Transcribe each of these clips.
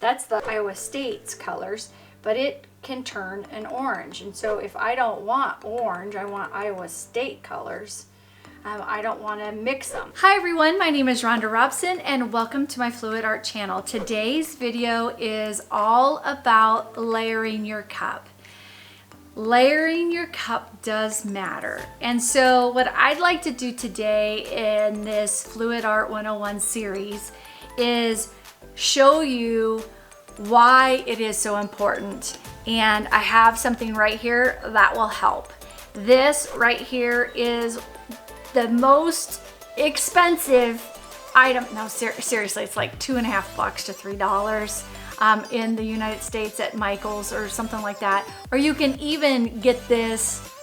That's the Iowa State's colors, but it can turn an orange. And so if I don't want orange, I want Iowa State colors. I don't want to mix them. Hi everyone, my name is Rhonda Robson and welcome to my Fluid Art channel. Today's video is all about layering your cup. Layering your cup does matter. And so what I'd like to do today in this Fluid Art 101 series is show you why it is so important. And I have something right here that will help. This right here is the most expensive item. No, seriously, it's like $2.50 to $3 in the United States at Michael's or something like that. Or you can even get this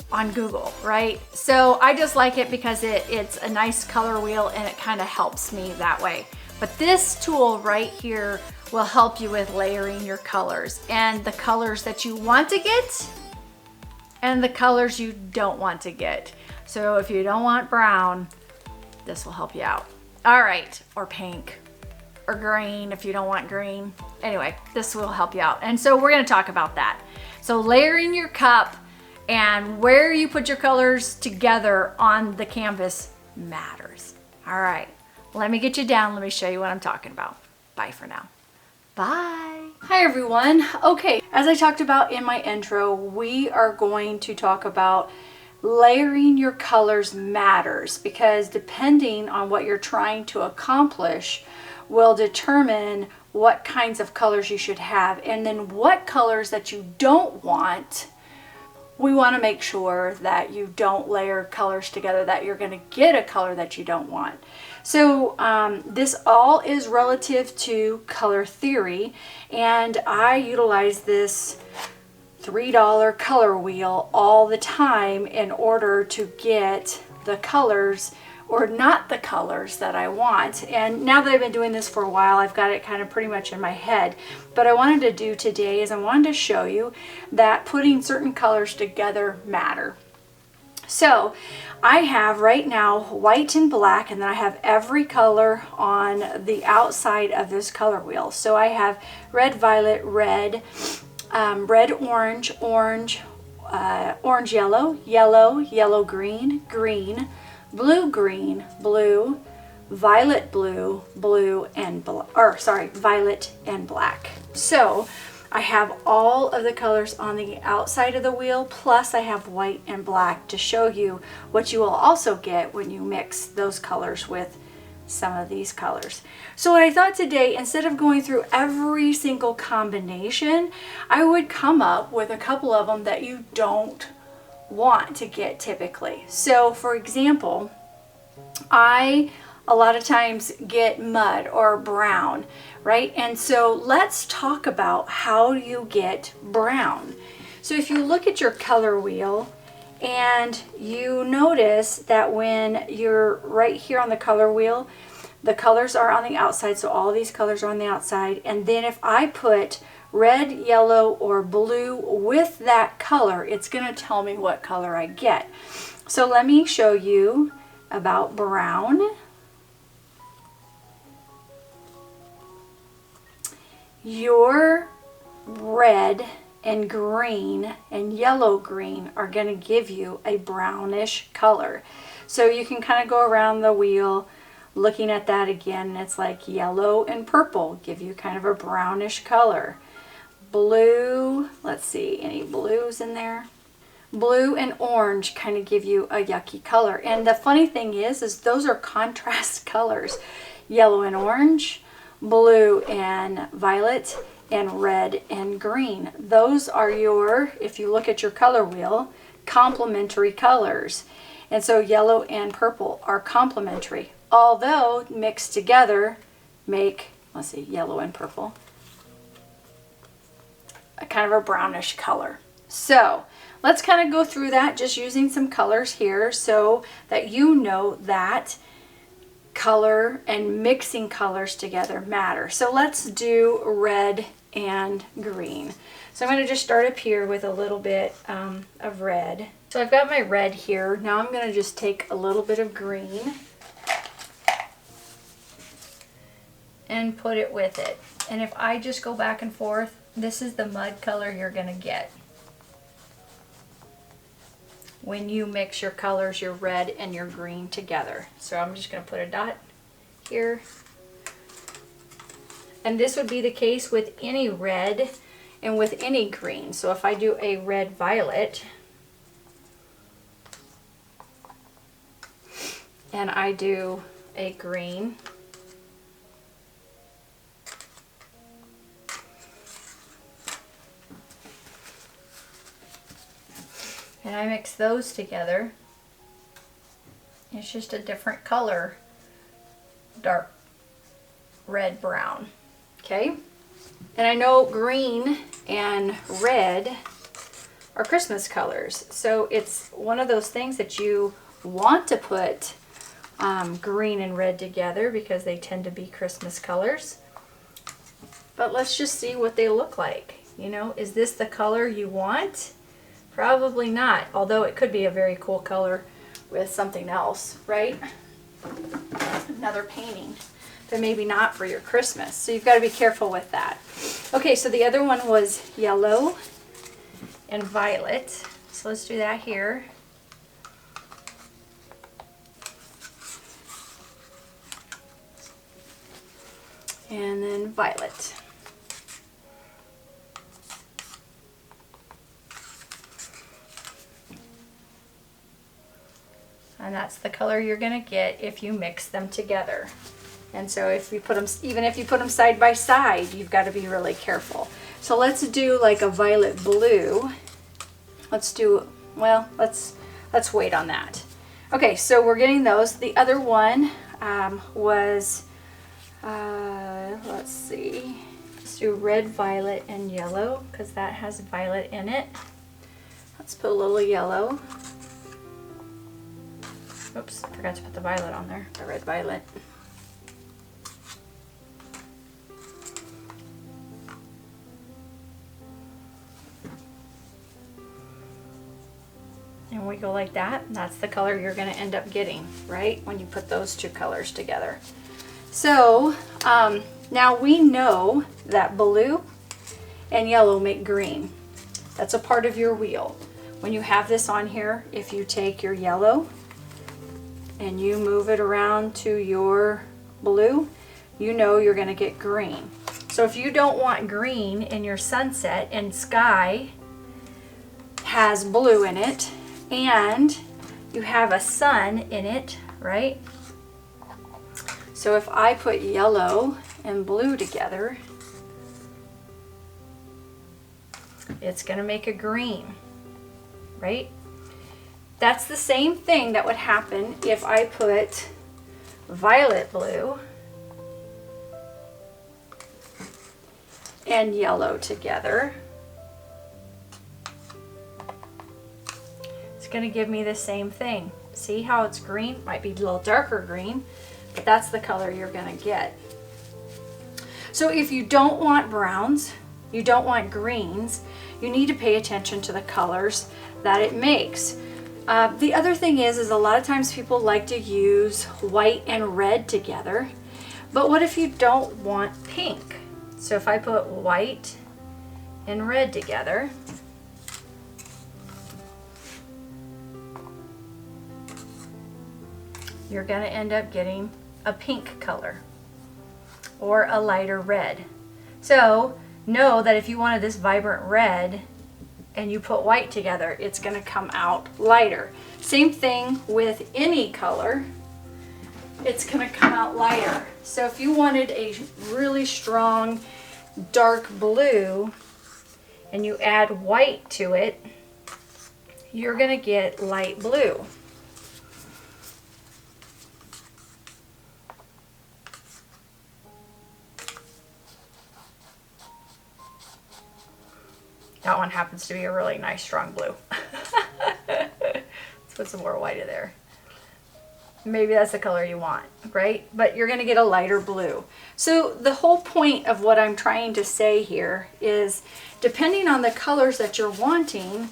on Google, right? So I just like it because it's a nice color wheel and it kind of helps me that way. But this tool right here will help you with layering your colors and the colors that you want to get and the colors you don't want to get. So if you don't want brown, this will help you out. All right, or pink, or green if you don't want green. Anyway, this will help you out. And so we're gonna talk about that. So layering your cup and where you put your colors together on the canvas matters. All right, let me get you down. Let me show you what I'm talking about. Bye for now. Bye. Hi everyone. Okay, as I talked about in my intro, we are going to talk about layering your colors matters, because depending on what you're trying to accomplish will determine what kinds of colors you should have, and then what colors that you don't want. We want to make sure that you don't layer colors together, that you're going to get a color that you don't want. So this all is relative to color theory, and I utilize this $3 color wheel all the time in order to get the colors, or not the colors, that I want. And now that I've been doing this for a while, I've got it kind of pretty much in my head. But I wanted to do today is I wanted to show you that putting certain colors together matter. So I have right now white and black, and then I have every color on the outside of this color wheel. So I have red, violet, red, red, orange, orange, orange, yellow, yellow, yellow, green, green, blue, green, blue, violet, blue, blue, and violet and black. So I have all of the colors on the outside of the wheel, plus I have white and black to show you what you will also get when you mix those colors with some of these colors. So what I thought today, instead of going through every single combination, I would come up with a couple of them that you don't want to get typically. So for example, I a lot of times get mud or brown, right? And so let's talk about how you get brown. So if you look at your color wheel and you notice that when you're right here on the color wheel, the colors are on the outside, so all these colors are on the outside. And then if I put red, yellow, or blue with that color, it's gonna tell me what color I get. So let me show you about brown. Your red and green and yellow green are going to give you a brownish color. So you can kind of go around the wheel looking at that again, and it's like yellow and purple give you kind of a brownish color. Blue, let's see, any blues in there? Blue and orange kind of give you a yucky color. And the funny thing is those are contrast colors. Yellow and orange, blue and violet, and red and green. Those are your, if you look at your color wheel, complementary colors. And so yellow and purple are complementary, although mixed together make, let's see, yellow and purple, a kind of a brownish color. So let's kind of go through that just using some colors here so that you know that color and mixing colors together matter. So let's do red and green. So I'm going to just start up here with a little bit of red. So I've got my red here. Now I'm going to just take a little bit of green and put it with it. And if I just go back and forth, this is the mud color you're going to get when you mix your colors, your red and your green together. So I'm just going to put a dot here. And this would be the case with any red and with any green. So if I do a red violet and I do a green, and I mix those together, it's just a different color, dark red brown. Okay, and I know green and red are Christmas colors, so it's one of those things that you want to put green and red together because they tend to be Christmas colors. But let's just see what they look like. You know, is this the color you want? Probably not, although it could be a very cool color with something else, right? Another painting, but maybe not for your Christmas. So you've got to be careful with that. Okay, so the other one was yellow and violet. So let's do that here. And then violet. And that's the color you're going to get if you mix them together. And so if you put them, even if you put them side by side, you've got to be really careful. So let's do like a violet blue. Let's do, well, let's wait on that. Okay, so we're getting those. The other one was, let's see, let's do red, violet, and yellow because that has violet in it. Let's put a little yellow. Oops, I forgot to put the violet on there, the red violet. And we go like that, and that's the color you're going to end up getting, right, when you put those two colors together. So now we know that blue and yellow make green. That's a part of your wheel. When you have this on here, if you take your yellow and you move it around to your blue, you know you're going to get green. So if you don't want green in your sunset and sky has blue in it and you have a sun in it, right? So if I put yellow and blue together, it's going to make a green, right? That's the same thing that would happen if I put violet blue and yellow together. It's going to give me the same thing. See how it's green? Might be a little darker green, but that's the color you're going to get. So if you don't want browns, you don't want greens, you need to pay attention to the colors that it makes. The other thing is a lot of times people like to use white and red together, but what if you don't want pink? So if I put white and red together, you're going to end up getting a pink color or a lighter red. So know that if you wanted this vibrant red and you put white together, it's going to come out lighter. Same thing with any color, it's going to come out lighter. So if you wanted a really strong dark blue and you add white to it, you're going to get light blue. That one happens to be a really nice strong blue. Let's put some more white in there. Maybe that's the color you want, right? But you're going to get a lighter blue. So the whole point of what I'm trying to say here is, depending on the colors that you're wanting,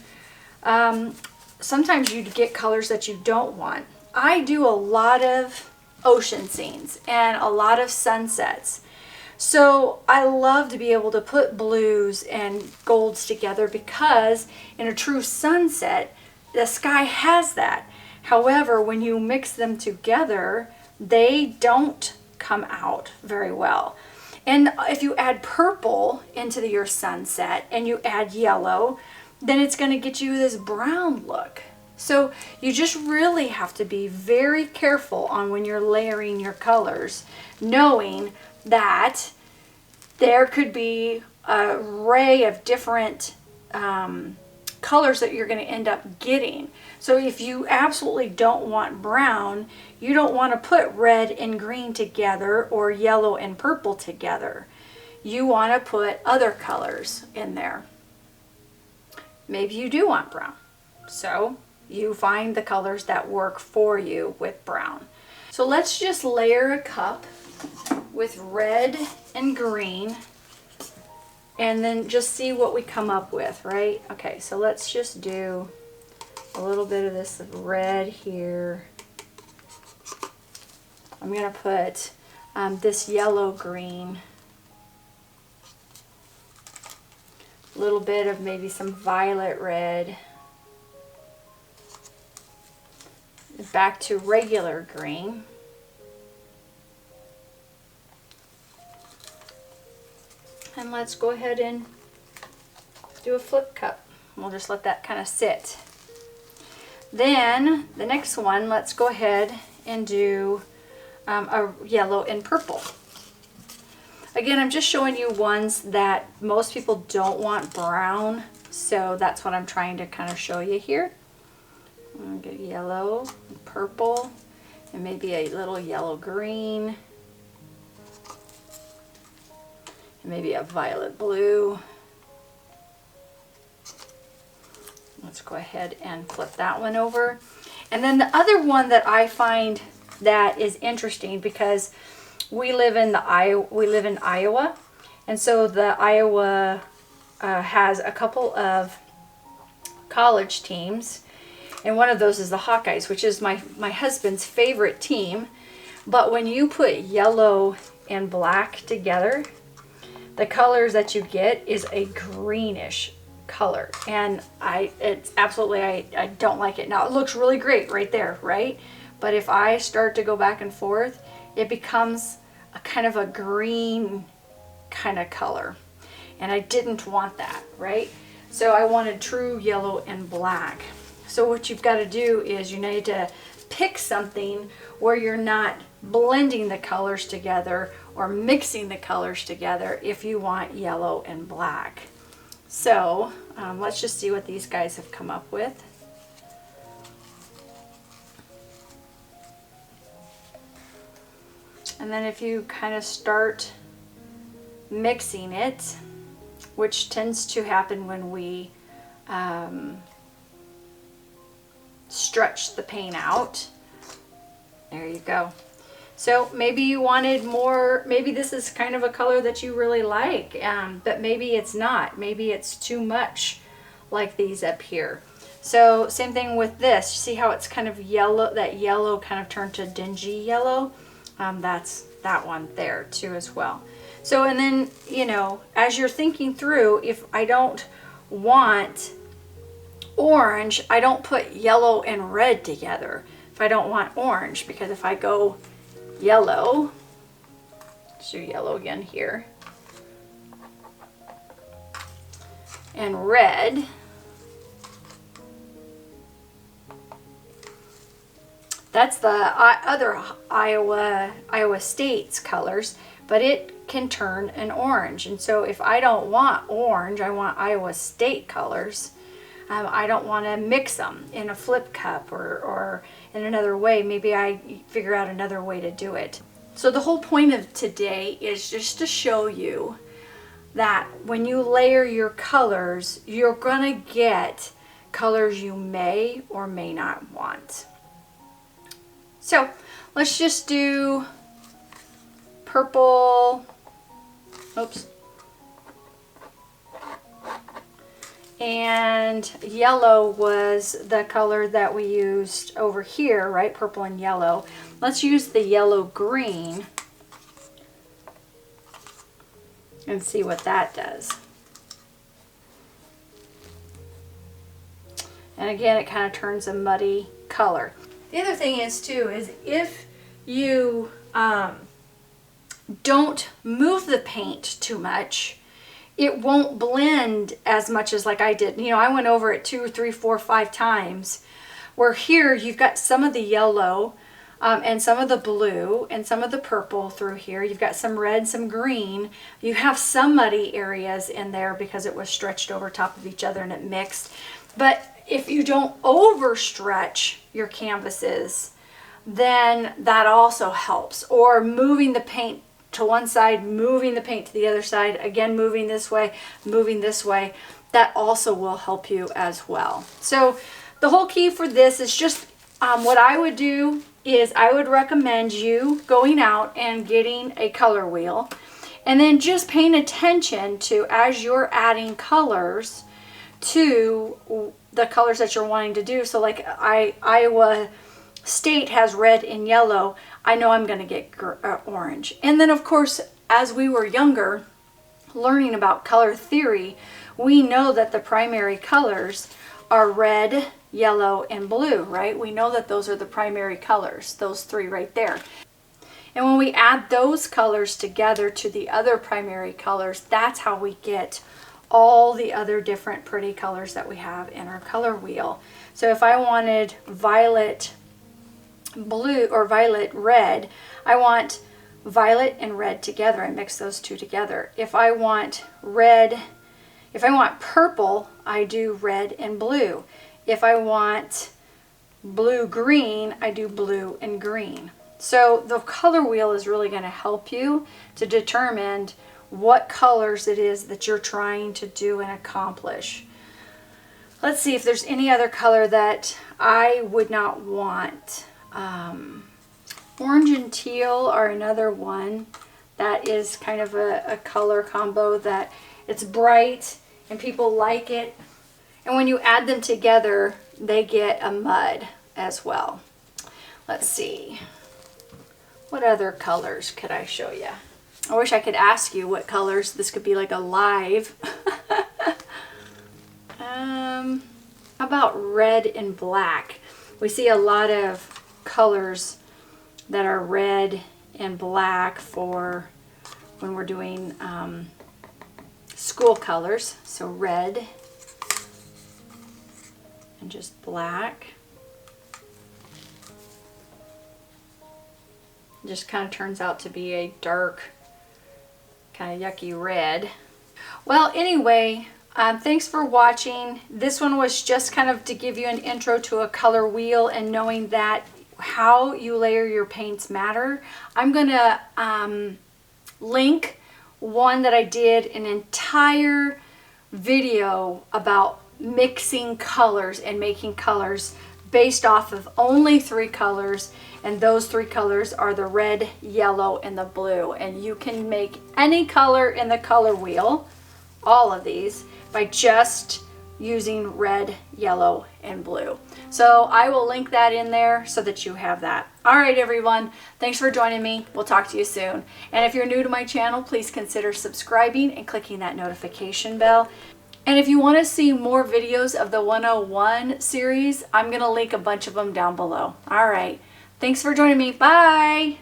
sometimes you get colors that you don't want. I do a lot of ocean scenes and a lot of sunsets. So I love to be able to put blues and golds together because in a true sunset, the sky has that. However, when you mix them together, they don't come out very well. And if you add purple into your sunset and you add yellow, then it's going to get you this brown look. So you just really have to be very careful on when you're layering your colors, knowing that there could be an array of different colors that you're going to end up getting. So if you absolutely don't want brown, you don't want to put red and green together or yellow and purple together. You want to put other colors in there. Maybe you do want brown. So you find the colors that work for you with brown. So let's just layer a cup with red and green and then just see what we come up with, right? Okay, so let's just do a little bit of this red here. I'm going to put this yellow green, a little bit of maybe some violet red, back to regular green. And let's go ahead and do a flip cup. We'll just let that kind of sit. Then the next one, let's go ahead and do a yellow and purple. Again, I'm just showing you ones that most people don't want brown, so that's what I'm trying to kind of show you here. I'm going to get yellow, purple, and maybe a little yellow green, and maybe a violet blue. Let's go ahead and flip that one over. And then the other one that I find that is interesting, because we live in Iowa, and so the Iowa has a couple of college teams, and one of those is the Hawkeyes, which is my husband's favorite team. But when you put yellow and black together, the colors that you get is a greenish color, and I don't like it. Now it looks really great right there, right? But if I start to go back and forth, it becomes a kind of a green kind of color, and I didn't want that, right? So I wanted true yellow and black. So what you've got to do is you need to pick something where you're not blending the colors together or mixing the colors together if you want yellow and black. So let's just see what these guys have come up with. And then if you kind of start mixing it, which tends to happen when we stretch the paint out, there you go. So maybe you wanted more, maybe this is kind of a color that you really like, but maybe it's not. Maybe it's too much like these up here. So same thing with this. See how it's kind of yellow, that yellow kind of turned to dingy yellow? That's that one there too as well. So, and then, you know, as you're thinking through, if I don't want orange, I don't put yellow and red together. If I don't want orange, because if I go yellow, let's do yellow again here, and red, that's the other Iowa State's colors, but it can turn an orange. And so if I don't want orange, I want Iowa State colors. I don't want to mix them in a flip cup or in another way. Maybe I figure out another way to do it. So the whole point of today is just to show you that when you layer your colors, you're going to get colors you may or may not want. So let's just do purple, oops, and yellow was the color that we used over here, right? Purple and yellow. Let's use the yellow green and see what that does. And again, it kind of turns a muddy color. The other thing is too, is if you don't move the paint too much, it won't blend as much as like I did. You know, I went over it 2, 3, 4, 5 times, where here you've got some of the yellow and some of the blue and some of the purple through here. You've got some red, some green. You have some muddy areas in there because it was stretched over top of each other and it mixed. But if you don't overstretch your canvases, then that also helps. Or moving the paint to one side, moving the paint to the other side, again moving this way, that also will help you as well. So the whole key for this is just what I would do is I would recommend you going out and getting a color wheel and then just paying attention to, as you're adding colors to the colors that you're wanting to do. So like Iowa State has red and yellow, I know I'm going to get orange. And then of course, as we were younger, learning about color theory, we know that the primary colors are red, yellow, and blue, right? We know that those are the primary colors, those 3 right there. And when we add those colors together to the other primary colors, that's how we get all the other different pretty colors that we have in our color wheel. So if I wanted violet blue or violet red, I want violet and red together and mix those 2 together. If I want purple, I do red and blue. If I want blue green, I do blue and green. So the color wheel is really going to help you to determine what colors it is that you're trying to do and accomplish. Let's see if there's any other color that I would not want. Orange and teal are another one that is kind of a color combo that it's bright and people like it. And when you add them together, they get a mud as well. Let's see. What other colors could I show you? I wish I could ask you what colors. This could be like a live. How about red and black? We see a lot of colors that are red and black for when we're doing school colors. So red and just black. It just kind of turns out to be a dark, kind of yucky red. Well, anyway, thanks for watching. This one was just kind of to give you an intro to a color wheel and knowing that how you layer your paints matter. I'm gonna link one that I did an entire video about mixing colors and making colors based off of only 3 colors, and those 3 colors are the red, yellow, and the blue. And you can make any color in the color wheel, all of these, by just using red, yellow, and blue. So I will link that in there so that you have that. All right, everyone, thanks for joining me. We'll talk to you soon. And if you're new to my channel, please consider subscribing and clicking that notification bell. And if you want to see more videos of the 101 series, I'm going to link a bunch of them down below. All right. Thanks for joining me. Bye.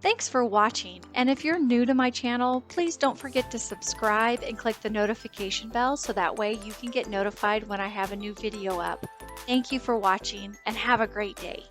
Thanks for watching. And if you're new to my channel, please don't forget to subscribe and click the notification bell so that way you can get notified when I have a new video up. Thank you for watching and have a great day.